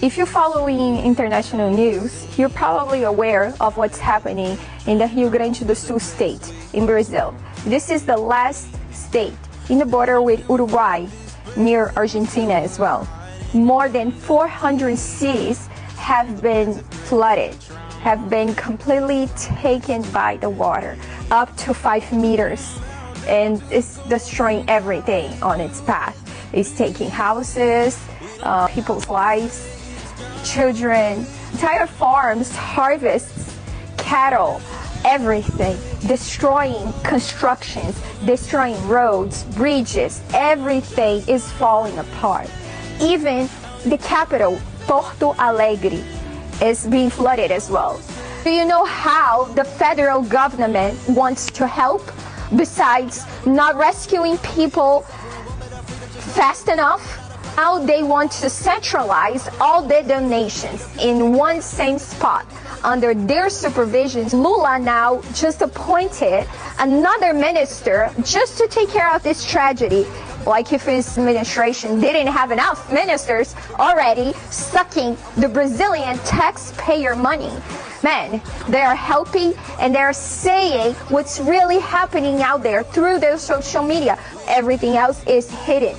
If you're following international news, you're probably aware of what's happening in the Rio Grande do Sul state in Brazil. This is the last state in the border with Uruguay, near Argentina as well. More than 400 cities have been flooded, have been completely taken by the water, up to 5 meters, and it's destroying everything on its path. It's taking houses, people's lives, children, entire farms, harvests, cattle, everything, destroying constructions, destroying roads, bridges, everything is falling apart. Even the capital, Porto Alegre, is being flooded as well. Do you know how the federal government wants to help? Besides not rescuing people fast enough, now they want to centralize all the donations in one same spot. Under their supervision, Lula now just appointed another minister just to take care of this tragedy. Like if his administration didn't have enough ministers already sucking the Brazilian taxpayer money. Man, they are helping and they're saying what's really happening out there through their social media. Everything else is hidden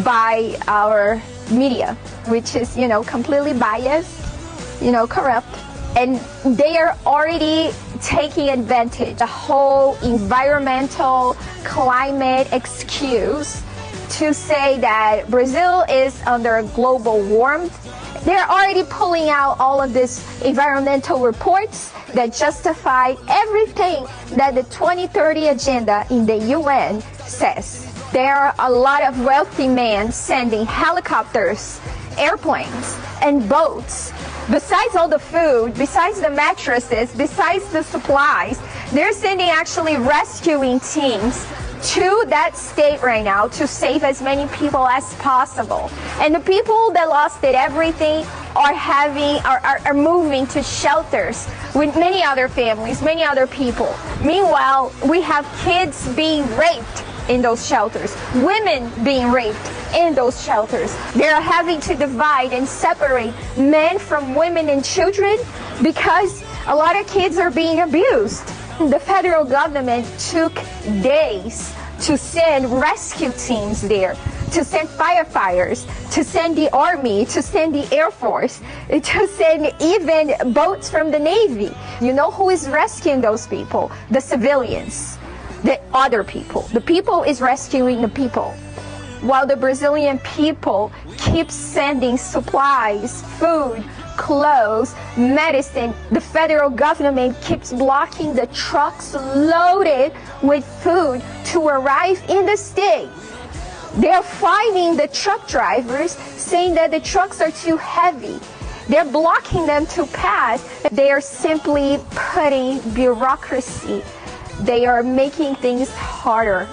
by our media, which is, completely biased, corrupt. And they are already taking advantage, the whole environmental climate excuse to say that Brazil is under global warmth. They're already pulling out all of these environmental reports that justify everything that the 2030 agenda in the UN says. There are a lot of wealthy men sending helicopters, airplanes, and boats. Besides all the food, besides the mattresses, besides the supplies, they're sending actually rescuing teams to that state right now to save as many people as possible. And the people that lost everything are moving to shelters with many other families, many other people. Meanwhile, we have kids being raped in those shelters, women being raped in those shelters. They're having to divide and separate men from women and children because a lot of kids are being abused. The federal government took days to send rescue teams there, to send firefighters, to send the army, to send the Air Force, to send even boats from the Navy. You know who is rescuing those people? The civilians. The other people. The people is rescuing the people. While the Brazilian people keep sending supplies, food, clothes, medicine, the federal government keeps blocking the trucks loaded with food to arrive in the state. They're fining the truck drivers, saying that the trucks are too heavy. They're blocking them to pass. They are simply putting bureaucracy. They are making things harder